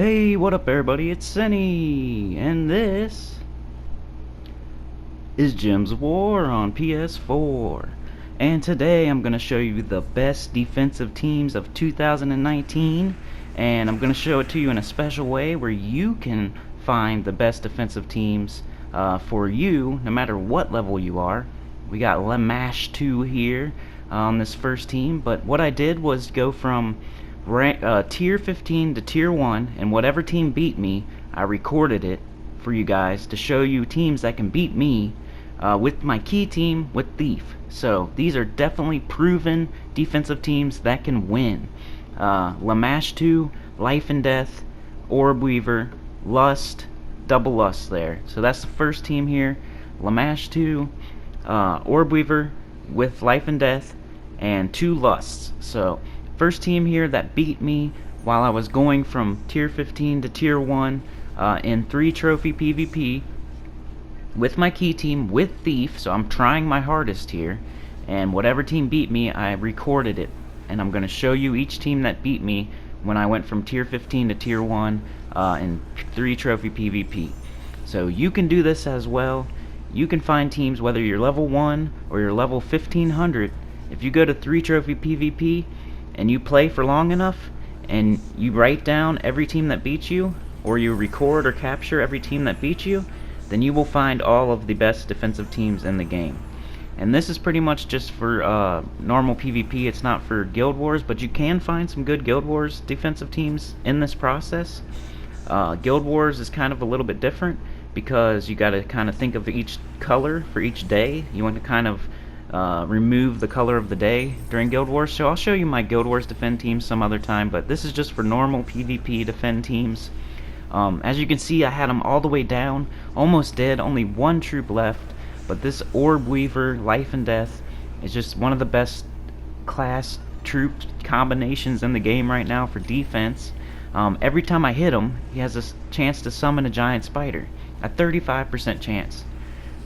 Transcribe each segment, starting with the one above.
Hey, what up everybody, it's Sinny, and this is Gems of War on PS4. And today I'm going to show you the best defensive teams of 2019, and I'm going to show it to you in a special way where you can find the best defensive teams for you, no matter what level you are. We got Lamashtu here on this first team, but what I did was go from tier 15 to tier 1, and whatever team beat me, I recorded it for you guys to show you teams that can beat me with my key team with Thief. So these are definitely proven defensive teams that can win. Lamashtu, Life and Death, Orb Weaver, Lust, double Lust there. So that's the first team here. Lamashtu, Orb Weaver with Life and Death, and 2 Lusts. So first team here that beat me while I was going from tier 15 to tier 1 in 3 trophy PvP with my key team with Thief. So I'm trying my hardest here, and whatever team beat me, I recorded it, and I'm going to show you each team that beat me when I went from tier 15 to tier 1 in 3 trophy PvP. So you can do this as well. You can find teams whether you're level 1 or you're level 1500. If you go to 3 trophy PvP and you play for long enough and you write down every team that beats you, or you record or capture every team that beats you, then you will find all of the best defensive teams in the game. And this is pretty much just for normal PvP. It's not for Guild Wars, but you can find some good Guild Wars defensive teams in this process. Guild Wars is kind of a little bit different because you got to kind of think of each color for each day. You want to kind of remove the color of the day during Guild Wars. So I'll show you my Guild Wars defend teams some other time, but this is just for normal PvP defend teams. As you can see, I had them all the way down, almost dead, only 1 troop left, but this Orb Weaver, Life and Death, is just one of the best class troop combinations in the game right now for defense. Every time I hit him, he has a chance to summon a giant spider, a 35% chance.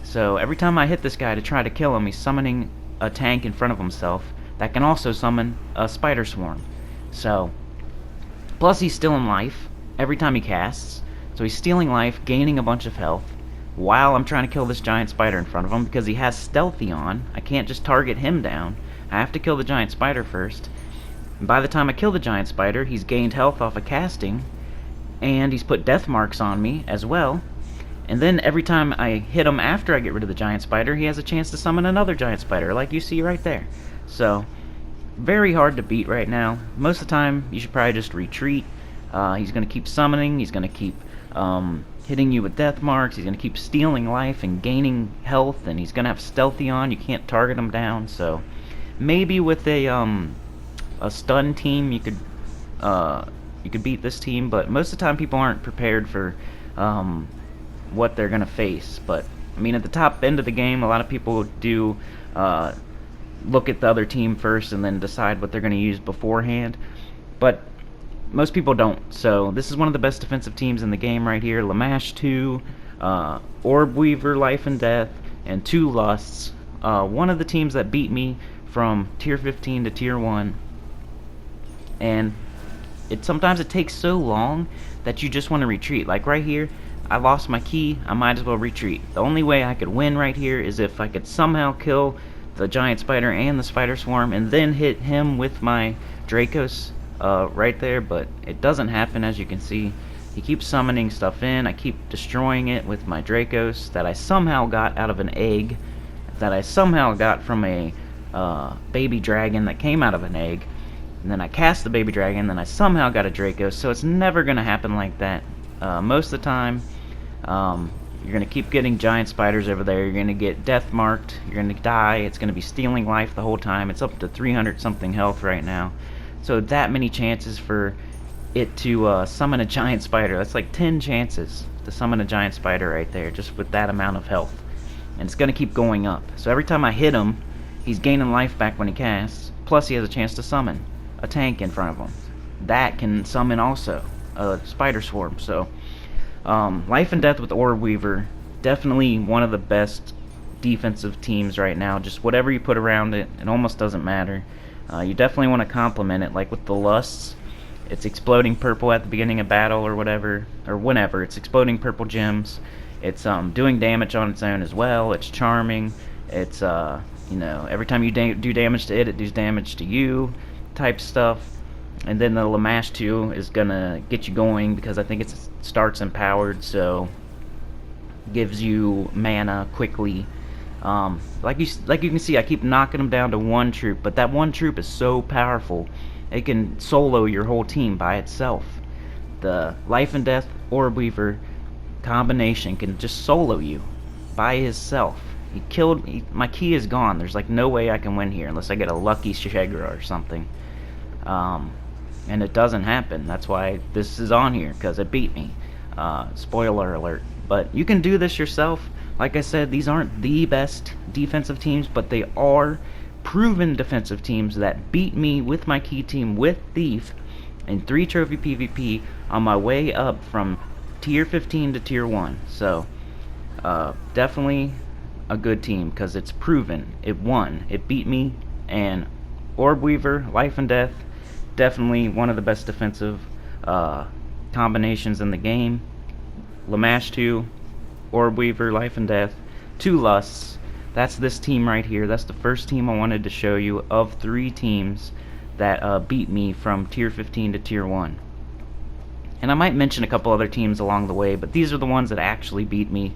So every time I hit this guy to try to kill him, he's summoning a tank in front of himself that can also summon a spider swarm. So, plus he's still in life every time he casts, so he's stealing life, gaining a bunch of health, while I'm trying to kill this giant spider in front of him, because he has stealthy on. I can't just target him down. I have to kill the giant spider first. And by the time I kill the giant spider, he's gained health off of casting, and he's put death marks on me as well. And then every time I hit him after I get rid of the giant spider, he has a chance to summon another giant spider, like you see right there. So, very hard to beat right now. Most of the time, you should probably just retreat. He's going to keep summoning, he's going to keep hitting you with death marks, he's going to keep stealing life and gaining health, and he's going to have stealthy on. You can't target him down. So maybe with a stun team you could beat this team, but most of the time people aren't prepared for what they're going to face. But I mean, at the top end of the game, a lot of people do look at the other team first and then decide what they're going to use beforehand, but most people don't. So this is one of the best defensive teams in the game right here. Lamashtu, Orb Weaver, Life and Death, and 2 Lusts. One of the teams that beat me from tier 15 to tier 1. And sometimes it takes so long that you just want to retreat. Like right here, I lost my key, I might as well retreat. The only way I could win right here is if I could somehow kill the giant spider and the spider swarm and then hit him with my Dracos right there, but it doesn't happen. As you can see, he keeps summoning stuff in. I keep destroying it with my Dracos that I somehow got out of an egg, that I somehow got from a baby dragon that came out of an egg, and then I cast the baby dragon, then I somehow got a Dracos. So it's never going to happen like that. Most of the time, you're going to keep getting giant spiders over there, you're going to get death marked, you're going to die, it's going to be stealing life the whole time. It's up to 300 something health right now. So that many chances for it to summon a giant spider. That's like 10 chances to summon a giant spider right there, just with that amount of health. And it's going to keep going up. So every time I hit him, he's gaining life back when he casts, plus he has a chance to summon a tank in front of him. That can summon also a spider swarm. So Life and Death with Orb Weaver, definitely one of the best defensive teams right now. Just whatever you put around it, it almost doesn't matter. You definitely want to complement it, like with the Lusts. It's exploding purple at the beginning of battle or whatever, or whenever. It's exploding purple gems. It's doing damage on its own as well. It's charming. It's you know, every time you do damage to it, it does damage to you, type stuff. And then the Lamashtu is gonna get you going because I think it starts empowered, so gives you mana quickly. Like you can see, I keep knocking them down to one troop, but that one troop is so powerful. It can solo your whole team by itself. The Life and Death Orb Weaver combination can just solo you by himself. He killed me. My key is gone. There's like no way I can win here unless I get a lucky Shagra or something. And it doesn't happen. That's why this is on here, because it beat me. Spoiler alert. But you can do this yourself. Like I said, these aren't the best defensive teams, but they are proven defensive teams that beat me with my key team with Thief in 3 trophy PvP on my way up from tier 15 to tier 1. So definitely a good team because it's proven. It won. It beat me. And Orb Weaver, Life and Death, definitely one of the best defensive combinations in the game. Lamashtu, Orb Weaver, Life and Death, 2 Lusts. That's this team right here. That's the first team I wanted to show you of 3 teams that beat me from tier 15 to tier 1. And I might mention a couple other teams along the way, but these are the ones that actually beat me,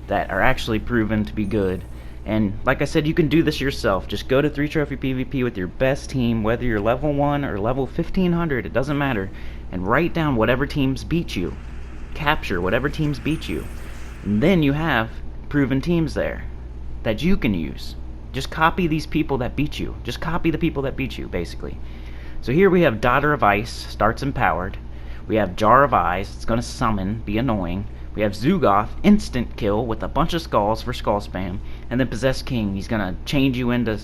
that are actually proven to be good. And like I said, you can do this yourself. Just go to 3 trophy PvP with your best team, whether you're level 1 or level 1500, it doesn't matter, and write down whatever teams beat you. Capture whatever teams beat you. And then you have proven teams there that you can use. Just copy these people that beat you. Just copy the people that beat you, basically. So here we have Daughter of Ice, starts empowered. We have Jar of Eyes, it's going to summon, be annoying. We have Zugoth, instant kill with a bunch of skulls for skull spam. And then Possessed King, he's going to change you into...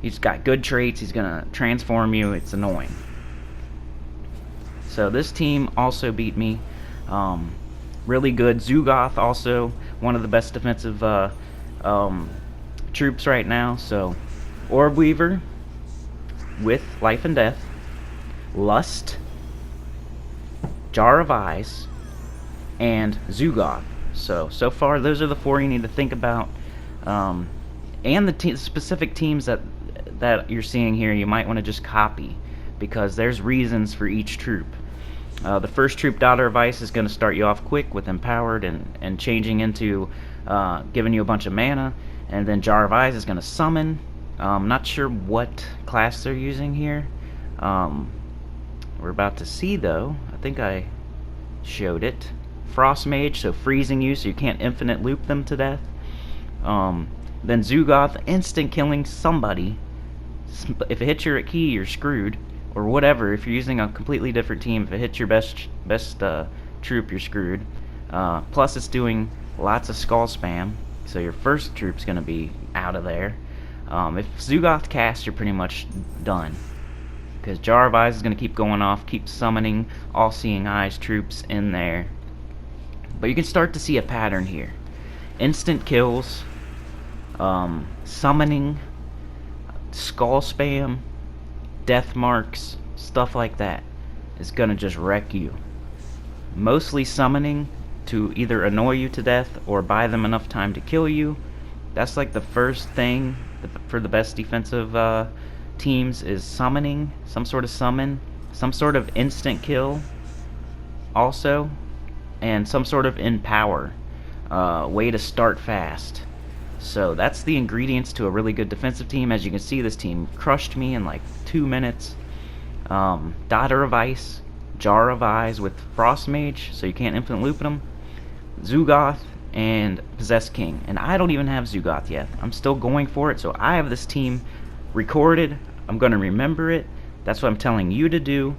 He's got good traits, he's going to transform you, it's annoying. So this team also beat me. Really good. Zugoth also one of the best defensive troops right now. So Orb Weaver with Life and Death, Lust, Jar of Eyes, and Zugoth. So far those are the 4 you need to think about, and the specific teams that you're seeing here you might want to just copy, because there's reasons for each troop. The first troop, Daughter of Ice, is going to start you off quick with Empowered and changing into giving you a bunch of mana. And then Jar of Eyes is going to summon. Not sure what class they're using here. We're about to see, though. I think I showed it. Frost Mage, so freezing you so you can't infinite loop them to death. Then Zugoth, instant killing somebody. If it hits your key, you're screwed. Or whatever, if you're using a completely different team, if it hits your best troop, you're screwed. Plus it's doing lots of skull spam, so your first troop's going to be out of there. If Zugoth casts, you're pretty much done, because Jar of Eyes is going to keep going off, keep summoning All-Seeing Eyes troops in there. But you can start to see a pattern here. Instant kills, summoning, skull spam, death marks, stuff like that is gonna just wreck you. Mostly summoning to either annoy you to death or buy them enough time to kill you. That's like the first thing for the best defensive teams, is summoning, some sort of summon, some sort of instant kill also, and some sort of empower, way to start fast. So that's the ingredients to a really good defensive team. As you can see, this team crushed me in like 2 minutes. Daughter of Ice, Jar of Eyes with Frost Mage, so you can't infinite loop them, Zugoth, and Possessed King. And I don't even have Zugoth yet. I'm still going for it, so I have this team recorded. I'm going to remember it. That's what I'm telling you to do.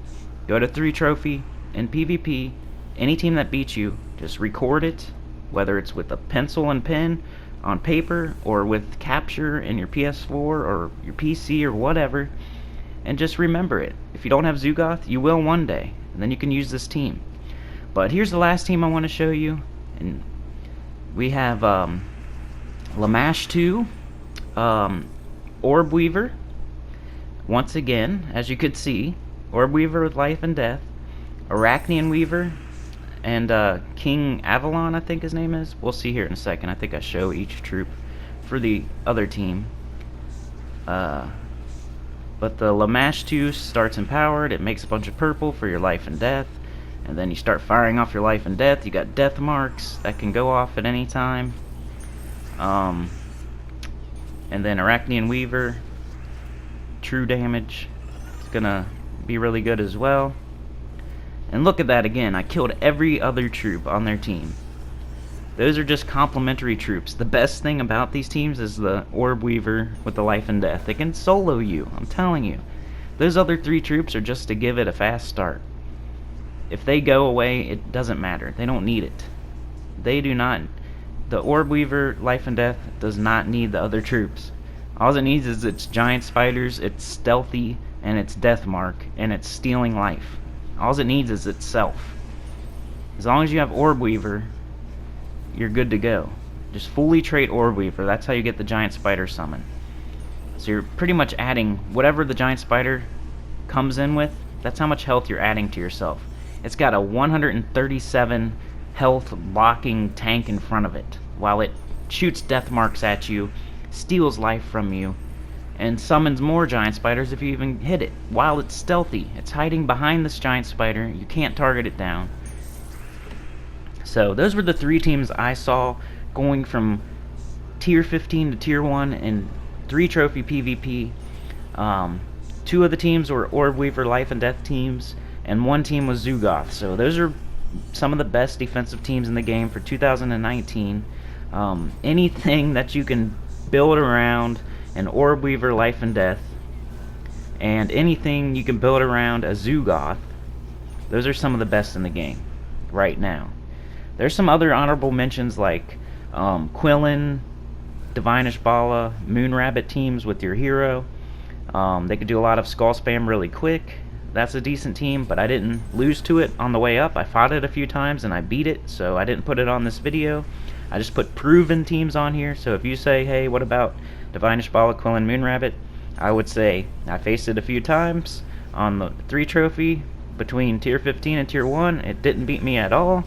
Go to 3 trophy in PvP. Any team that beats you, just record it, whether it's with a pencil and pen on paper or with capture in your PS4 or your PC or whatever, and just remember it. If you don't have Zugoth, you will one day, and then you can use this team. But here's the last team I want to show you, and we have Lamashtu, Orb Weaver. Once again, as you could see, Orb Weaver with Life and Death, Arachnian Weaver, and King Avalon, I think his name is. We'll see here in a second. I think I show each troop for the other team. But the Lamashtu starts empowered. It makes a bunch of purple for your Life and Death. And then you start firing off your Life and Death. You got death marks that can go off at any time. And then Arachnian Weaver, true damage. It's gonna be really good as well. And look at that again. I killed every other troop on their team. Those are just complementary troops. The best thing about these teams is the Orb Weaver with the Life and Death. They can solo you, I'm telling you. Those other 3 troops are just to give it a fast start. If they go away, it doesn't matter. They don't need it. They do not. The Orb Weaver, Life and Death, does not need the other troops. All it needs is its giant spiders, its stealthy, and its death mark, and its stealing life. All it needs is itself. As long as you have Orb Weaver, you're good to go. Just fully trait Orb Weaver. That's how you get the giant spider summon. So you're pretty much adding whatever the giant spider comes in with. That's how much health you're adding to yourself. It's got a 137 health blocking tank in front of it, while it shoots death marks at you, steals life from you, and summons more giant spiders if you even hit it, while it's stealthy. It's hiding behind this giant spider. You can't target it down. So those were the 3 teams I saw going from tier 15 to tier 1 in 3 trophy PvP. 2 of the teams were Orb Weaver Life and Death teams, and 1 team was Zugoth. So those are some of the best defensive teams in the game for 2019. Anything that you can build around an Orb Weaver Life and Death, and anything you can build around a Zugoth, those are some of the best in the game right now. There's some other honorable mentions like Quillen, Divine Ishbala, Moonrabbit teams with your hero. They could do a lot of skull spam really quick. That's a decent team, but I didn't lose to it on the way up. I fought it a few times and I beat it, so I didn't put it on this video. I just put proven teams on here, so if you say, hey, what about Divine Ishbala, Quillen, Moonrabbit, I would say I faced it a few times on the 3 trophy between tier 15 and tier 1. It didn't beat me at all,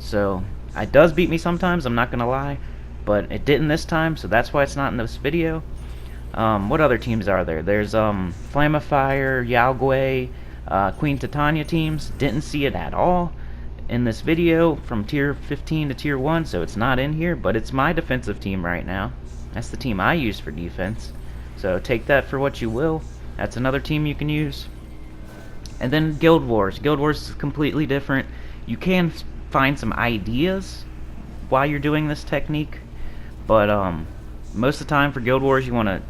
so it does beat me sometimes, I'm not gonna lie, but it didn't this time, so that's why it's not in this video. What other teams are there? There's Flamafire, Yagwe, Queen Titania teams. Didn't see it at all in this video from tier 15 to tier 1, so it's not in here, but it's my defensive team right now. That's the team I use for defense, so take that for what you will. That's another team you can use. And then Guild Wars. Guild Wars is completely different. You can find some ideas while you're doing this technique, but most of the time for Guild Wars you want to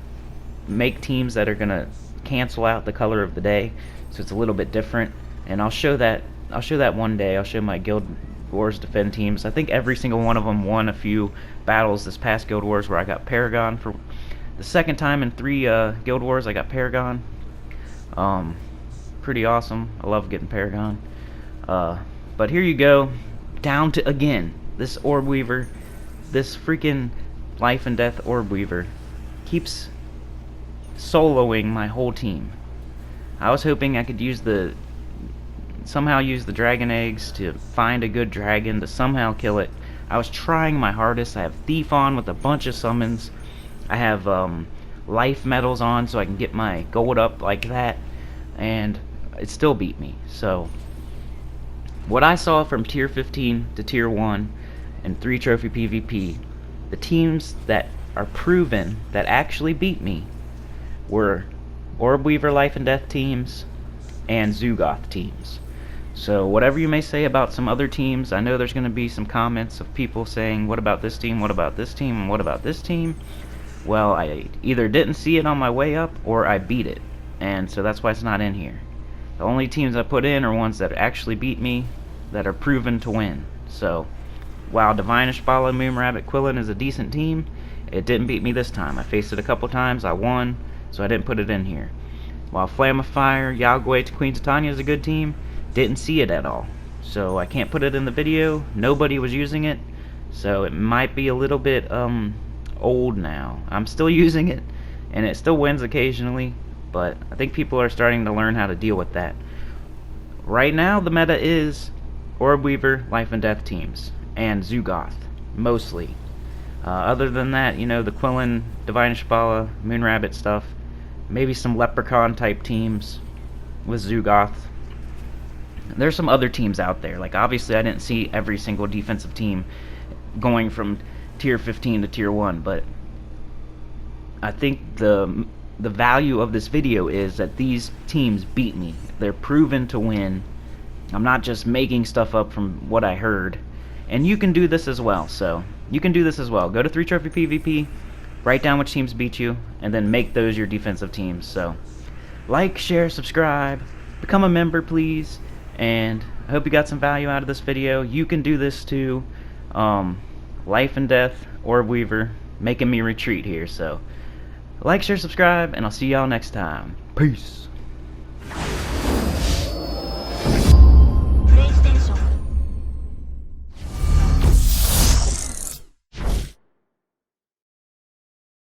make teams that are going to cancel out the color of the day, so it's a little bit different, and I'll show that one day. I'll show my Guild Wars defend teams. I think every single one of them won a few battles this past Guild Wars where I got Paragon for the second time in 3 Guild Wars. I got Paragon. Pretty awesome. I love getting Paragon. But here you go, down to again this Orb Weaver, this freaking Life and Death Orb Weaver keeps soloing my whole team. I was hoping I could somehow use the dragon eggs to find a good dragon to somehow kill it. I was trying my hardest. I have Thief on with a bunch of summons. I have life medals on so I can get my gold up like that, and it still beat me. So what I saw from tier 15 to tier 1 and 3 trophy PvP, the teams that are proven that actually beat me were Orb Weaver Life and Death teams and Zugoth teams. So whatever you may say about some other teams, I know there's going to be some comments of people saying, what about this team, what about this team, and what about this team? Well, I either didn't see it on my way up or I beat it, and so that's why it's not in here. The only teams I put in are ones that actually beat me, that are proven to win. So while Divine Ishbala, Moonrabbit, Quillen is a decent team, it didn't beat me this time. I faced it a couple times, I won, so I didn't put it in here. While Flamafire, Yagwe to Queen Titania is a good team, didn't see it at all. So I can't put it in the video, nobody was using it, so it might be a little bit old now. I'm still using it, and it still wins occasionally, but I think people are starting to learn how to deal with that. right now the meta is Orb Weaver, Life and Death teams, and Zugoth, mostly. Other than that, you know, the Quillen, Divine Shambhala, Moonrabbit stuff, maybe some Leprechaun type teams with Zugoth. There's some other teams out there. Like, obviously I didn't see every single defensive team going from tier 15 to tier 1, but I think the value of this video is that these teams beat me. They're proven to win. I'm not just making stuff up from what I heard. And you can do this as well, so you can do this as well. Go to 3 Trophy PvP, write down which teams beat you, and then make those your defensive teams. So like, share, subscribe, become a member please, and I hope you got some value out of this video. You can do this too. Life and Death, Orb Weaver, making me retreat here. So like, share, subscribe, and I'll see y'all next time. Peace.